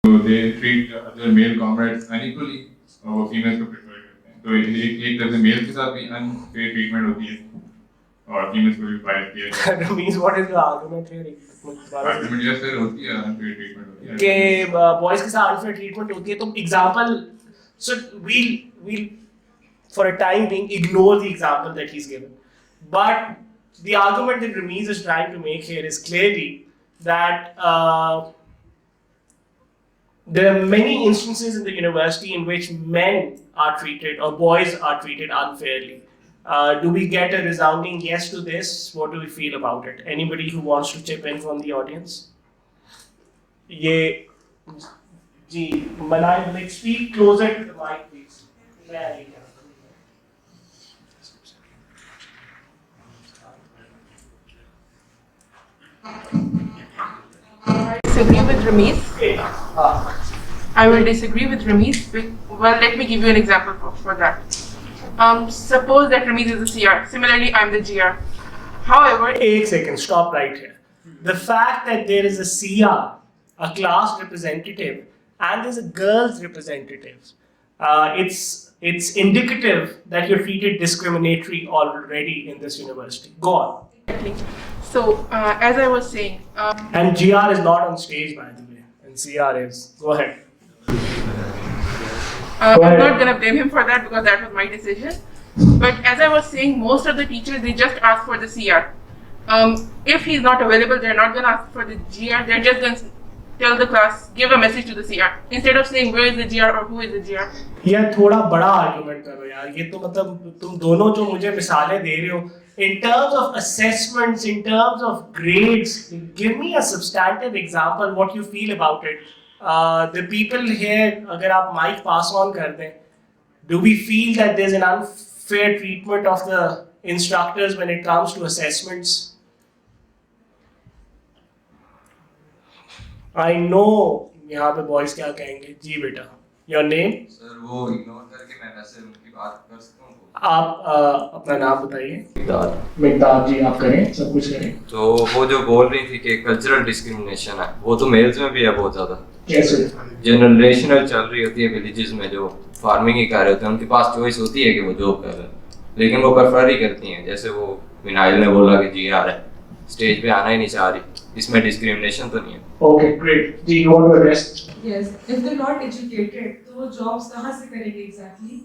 So they treat other male comrades unequally और वो females को prefer करते हैं. तो एक तरह से male के साथ भी unfair treatment होती है और females को भी bias किया जाता है. Means what is the argument here? Argument yes sir होती है unfair treatment होती है. कि boys के साथ unfair treatment होती है तो example, so we'll for a time being ignore the example that he's given, but the argument that Ramiz is trying to make here is clearly that there are many instances in the university in which men are treated or boys are treated unfairly. Do we get a resounding yes to this? What do we feel about it? Anybody who wants to chip in from the audience? ये जी बनाए, like speak closer to the mic please. I disagree with Ramiz. I will disagree with Ramiz. Well, let me give you an example for that. Suppose that Ramiz is a CR. Similarly, I'm the GR. However, एक second, stop right here. The fact that there is a CR, a class representative, and there's a girls representative, it's indicative that you're treated discriminatory already in this university. Go on. exactly. So, as I was saying, And GR is not on stage, by the way, and CR is. Go ahead. I'm not gonna blame him for that because that was my decision. But as I was saying, most of the teachers, they just ask for the CR. If he's not available, they're not gonna ask for the GR. They're just gonna tell the class, give a message to the CR instead of saying where is the GR or who is the GR. यार थोड़ा बड़ा argument करो यार. ये तो मतलब तुम दोनों जो मुझे मिसालें दे रहे हो, in terms of assessments, in terms of grades, give me a substantive example what you feel about it. The people here, अगर आप mic pass on कर दें, do we feel that there's an unfair treatment of the instructors when it comes to assessments? I know यहाँ पे boys क्या कहेंगे. जी बेटा, your name? Sir वो इग्नोर करके मैं वैसे उनकी बात कर सकता हूँ. आप अपना नाम बताइए. मिकदार जी, आप करें, सब कुछ करें. तो वो जो बोल रही थी कि कल्चरल डिस्क्रिमिनेशन है, वो तो मेल्स में भी है बहुत ज़्यादा. कैसे? जनरेशनल चल रही होती है विलेजेस में, जो फार्मिंग ही कर रहे होते हैं, उनके पास चॉइस होती है कि वो जॉब कर रहे हैं, लेकिन वो प्रेफर ही करती हैं. जैसे वो विनाइल ने बोला कि जी आ रहा है, स्टेज पे आना ही नहीं चाह रही. इसमें डिस्क्रिमिनेशन तो नहीं है. Okay, great. Do you want to address? Yes, if they're not educated, तो वो jobs कहाँ से करेंगे exactly?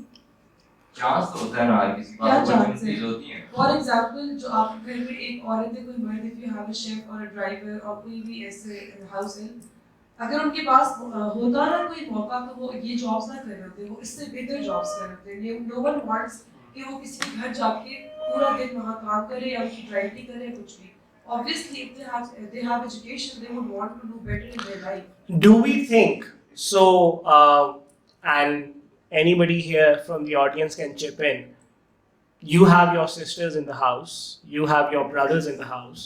चांस तो होता है ना हर किसी के क्या पास, chance अपॉर्चुनिटीज है? होती हैं. For example, जो आपके घर में एक औरत है, कोई मर्द है, if you have a chef or a driver और कोई भी ऐसे house help, अगर उनके पास होता ना कोई मौका तो वो ये jobs ना कर रहे होते, वो इससे बेहतर jobs कर रहे होते. No one wants कि वो किसी के घर जाके पूरा दिन वहाँ काम करे या उनकी ड्राइवरी करे कुछ भी. Obviously, if they have education, they would want to do better in their life. Do we think so? And anybody here from the audience can chip in. You have your sisters in the house. You have your brothers in the house.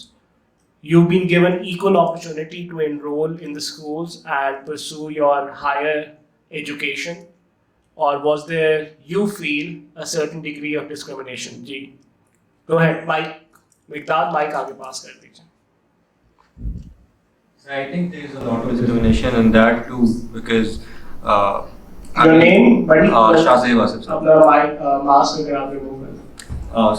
You've been given equal opportunity to enroll in the schools and pursue your higher education. Or was there, you feel, a certain degree of discrimination? Ji, go ahead, Mike. मिकदार mike आगे पास कर दीजिए. I think there is a lot of discrimination in that too because Your name, buddy? Shahzeb Asif sir. अपना mic mask अगर आप remove कर.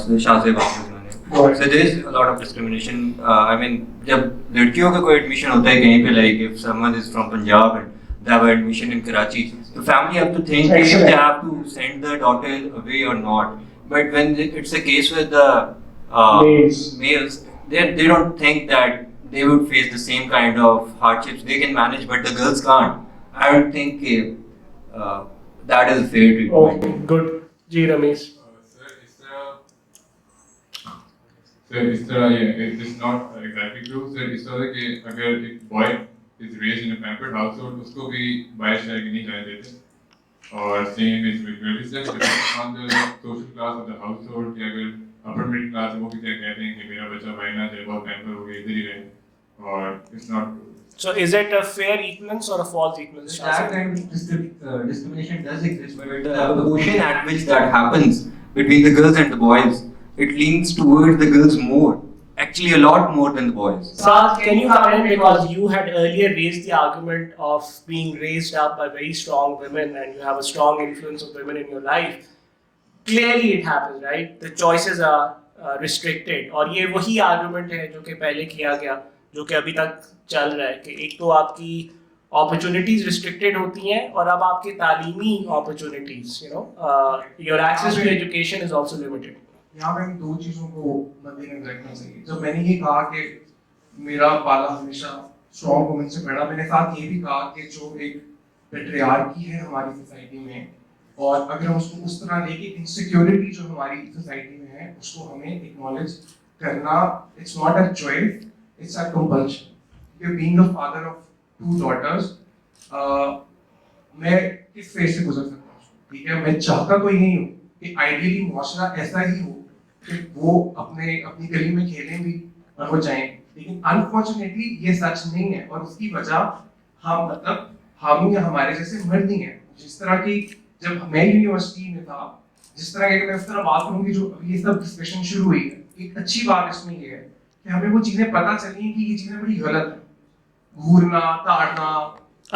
So Shahzeb Asif is my name. Go ahead. So there is a lot of discrimination. I mean, जब लड़कियों का कोई admission होता है कहीं पे, like if someone is from Punjab and they have admission in Karachi, the family have to think if they have to send the daughter away or not. But when it's a case with the males, they don't think that they would face the same kind of hardships. They can manage, but the girls can't. I don't think that is fair treatment. Okay, good. Ji Ramesh. Sir इस तरह ये it is not exactly true. Sir इस तरह कि अगर एक boy is raised in a pampered household, उसको भी बाहर शहर के नहीं जाने देते. और same is with girls. It depends on the social class of the household. कि अगर upper middle class वो भी क्या कहते हैं कि मेरा बच्चा बाहर ना जाए, बहुत pamper हो गया, इधर ही रहे. और it's not true. So is it a fair equivalence or a false equivalence? That kind of discrimination does exist, but the proportion at which that happens between the girls and the boys, it leans towards the girls more. actually a lot more than the boys. Saad, can you comment, because you had earlier raised the argument of being raised up by very strong women and you have a strong influence of women in your life. Clearly it happens, right? The choices are restricted. और ये वही argument है जो कि पहले किया गया, जो कि अभी तक चल रहा है कि एक तो आपकी opportunities restricted होती हैं और अब आपके तालीमी opportunities, your access to education is also limited. यहाँ पे दो चीज़ों को मद्देनजर रखना चाहिए। जब मैंने ये कहा कि मेरा पाला हमेशा स्ट्रॉन्ग वुमेन से पड़ा, मैंने साथ ये भी कहा कि जो एक पेट्रियार्की है हमारी सोसाइटी में, और अगर हम उसको उस तरह लेके इनसिक्योरिटी जो हमारी सोसाइटी में है उसको हमें एक्नॉलेज करना, it's not a choice, it's a compulsion. ये being a father of 2 daughters, मैं किस फेज से गुजर सकता हूँ, ठीक है? मैं चाहता कोई नहीं हूँ कि आइडियली मुआशरा ऐसा ही हो कि वो अपनी गली में खेलें भी और वो जाएं, लेकिन अनफॉर्चुनेटली ये सच नहीं है। और उसकी वजह हम या हमारे जैसे मर्द ही हैं। जिस तरह की जब मैं यूनिवर्सिटी में था, जिस तरह की मैं उस तरह बात करूंगी जो अभी ये सब डिस्कशन शुरू हुई है, एक अच्छी बात इसमें ये है कि हमें वो चीजें पता चली कि ये चीजें बड़ी गलत है, घूरना ताड़ना।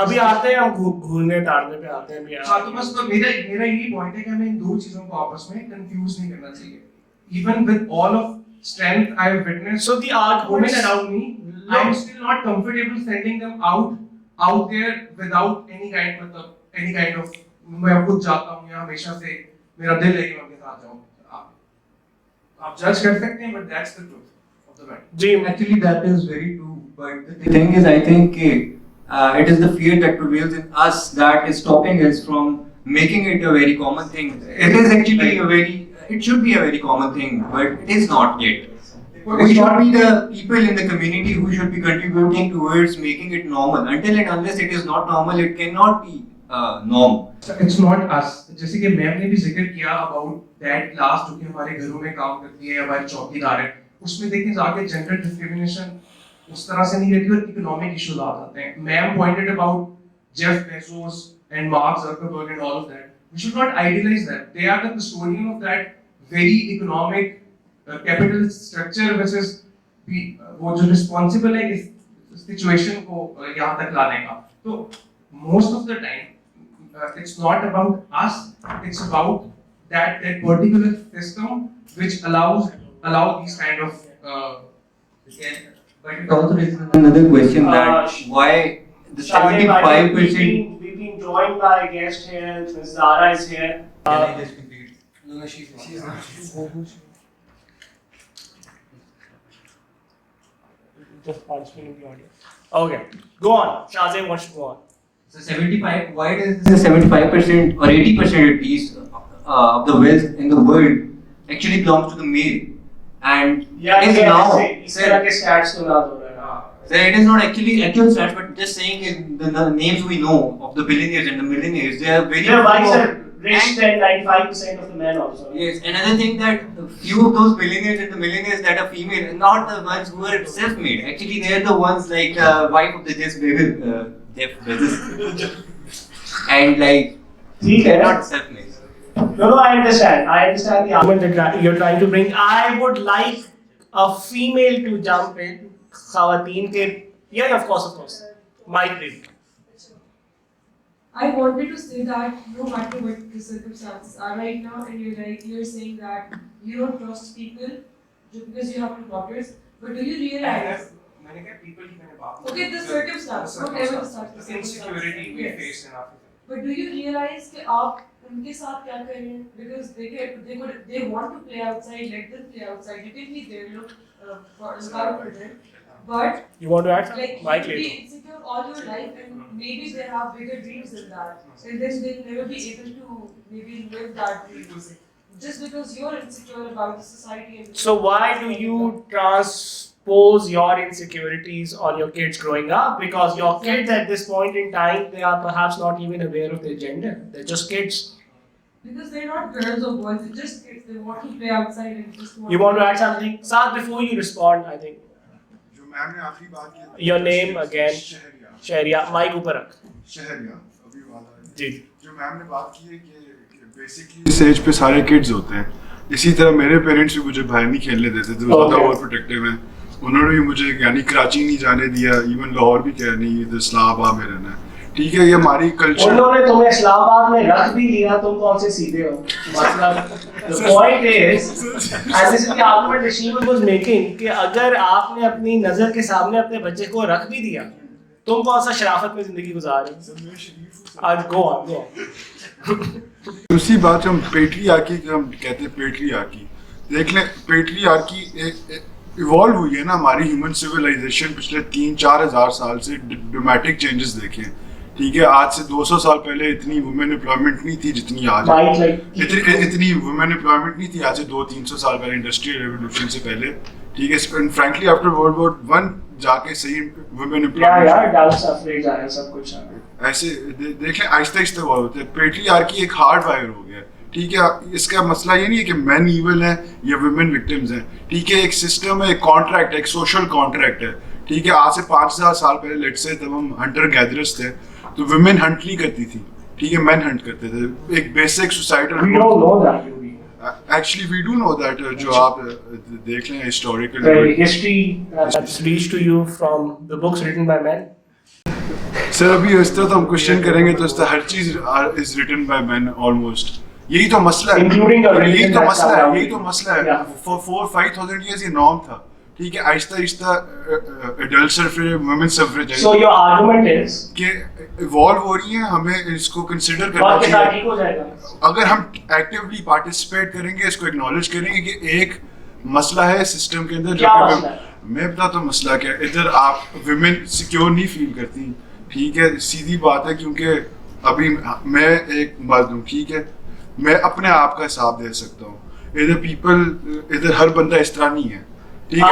अभी आते हैं, हम घूरने ताड़ने पे आते हैं भी। हाँ, तो बस मेरा यही पॉइंट है कि हमें इन दो चीजों को आपस में कंफ्यूज नहीं करना चाहिए। Even with all of strength I have witnessed, So the arguments women around me, I am still not comfortable sending them out there without any kind of मैं खुद जाता हूँ या हमेशा से मेरा दिल है कि मैं उनके साथ जाऊँ। आप जज कर सकते हैं, but that's the truth of the matter. Ji, Actually, that is very true. But the thing is, I think it is the fear that prevails in us that is stopping us from making it a very common thing. It is actually it should be a very common thing, but it is not yet. We should be the people in the community who should be contributing towards making it normal. Until and unless it is not normal, it cannot be norm. It's not us. जैसे कि ma'am ने भी जिक्र किया about that class जो कि हमारे घरों में काम करती है, हमारे चौकीदार है, उसमें देखें जाके gender discrimination उस तरह से नहीं रहती और इकोनॉमिक इश्यूज आ जाते हैं। Ma'am pointed about Jeff Bezos and Mark Zuckerberg and all of that. We should not idealize them. They are the custodian of that very economic capitalist structure which is वो जो responsible है इस situation को यहाँ तक लाने का। तो most of the time it's not about us, it's about that particular system which allow these kind of But it also raises another question that why the 75%. We've been joined by a guest here. Ms. Zara is here. Can I just complete? No, she's not. Just participating in the audience. Okay, go on. Shazim wants to go on. So 75. Why does the 75% or 80% at least of the wealth in the world actually belongs to the male? And it is now. इस तरह के stats तो ना दो रहा है। So it is not actually actual stats, but just saying the names we know of the billionaires and the millionaires, they are very. Their wives are rich than 95% of the men also. Yes, another thing that few of those billionaires and the millionaires that are female, not the ones who are self-made. Actually, they are the ones like the wife of the Jeff Bezos, and like ठीक they है। are not self-made. No, I understand. I understand the argument that you're trying to bring. I would like a female to jump in. Khawateen ke, yeah, of course. Mic please. I wanted to say that no matter what the circumstances are right now, and you're saying that you don't trust people just because you have 2 daughters, but do you realize? मैंने कहा people की मैंने बात Okay, the circumstance, whatever the circumstance. insecurity we Yes. face in Africa. But do you realize कि आप उनके साथ क्या कर रहे हैं? Because they want to play outside, let them play outside. You can be there, look out for them. But You want to add? like Mic you'll be later. insecure all your life, and maybe they have bigger dreams than that, and then they'll never be able to maybe live that dream. Just because you're insecure about the society. And So why do you transpose your insecurities on your kids growing up? Because your kids at this point in time, they are perhaps not even aware of their gender. They're just kids. Because they're not girls or boys, they're just kids. They want to play outside and just want. You want to add something? Saad, before you respond, I think. जो ma'am ने आखिरी बात की, Your name again. Sharia, mic ऊपर रख. शहरिया अभी वाला है। जी. जो मैम ने बात की है कि बेसिकली इस एज पे सारे किड्स होते हैं, इसी तरह मेरे पेरेंट्स भी मुझे बाहर नहीं खेलने देते थे, वो ज़्यादा Okay. ओवर प्रोटेक्टिव हैं। उन्होंने भी मुझे यानी कराची नहीं जाने दिया, इवन लाहौर भी कहा नहीं, इधर इस्लामाबाद में रहना है। ठीक है, ये हमारी कल्चर। उन्होंने तुम्हें इस्लामाबाद में रख भी लिया, तुम कौन से सीधे हो? मतलब the point is, and this is the argument that Shima was making, कि अगर आपने अपनी नजर के सामने अपने बच्चे को रख भी दिया, तुम कौन सा शराफत में जिंदगी गुजार रहे हो? आज go on. दूसरी बात, हम पेट्रियार्की हम कहते हैं, पेट्रियार्की देख लें, पेट्रियार्की इवॉल्व हुई है ना हमारी ह्यूमन सिविलाइजेशन पिछले 3-4 हज़ार साल से, ड्रामेटिक चेंजेस देखे। ठीक है, आज से 200 साल पहले इतनी वुमेन एम्प्लॉयमेंट नहीं थी जितनी आज है। इतनी वुमेन एम्प्लॉयमेंट नहीं थी आज से 200-300 साल पहले, इंडस्ट्रियल रेवोल्यूशन से पहले। ठीक है, फ्रैंकली आफ्टर वर्ल्ड वॉर 1 जाके सही वुमेन एम्प्लॉयमेंट सब कुछ ऐसे देख लें, आहिस्ता आहिस्ता हुआ होता है। पेट्रियार्की एक हार्ड वायर हो गया। ठीक है, इसका मसला ये नहीं है कि मैन इविल हैं या वुमेन विक्टिम्स हैं। ठीक है, एक सिस्टम है, एक कॉन्ट्रैक्ट है, एक सोशल कॉन्ट्रैक्ट है। ठीक है, आज से 5000 साल पहले लेट्स से जब हम हंटर गैदरर्स थे तो वुमेन हंट नहीं करती थी। ठीक है, मैन हंट करते थे। एक basic societal actually we do know that, जो आप देख लें historical history that's reached to you from the books written by men. Sir अभी इस तरह तो हम क्वेश्चन करेंगे तो इस तरह हर चीज is written by man almost. यही तो मसला है, यही तो मसला है। फॉर 4-5,000 years ये नॉर्म था। ठीक है, Aahista Aahista adult suffrage, women suffrage So your argument is कि इवॉल्व हो रही है, हमें इसको कंसीडर करना चाहिए। ठीक हो जाएगा अगर हम एक्टिवली पार्टिसिपेट करेंगे, इसको एक्नॉलेज करेंगे कि एक मसला है सिस्टम के अंदर। क्या मसला है? मैं बताता हूँ मसला क्या है। इधर आप विमेन सिक्योर नहीं फील करती। ठीक है, सीधी बात है, क्योंकि अभी मैं एक मर्द हूँ। ठीक है, मैं अपने आप का हिसाब दे सकता हूँ। इधर हर बंदा इस तरह नहीं है। ठीक है,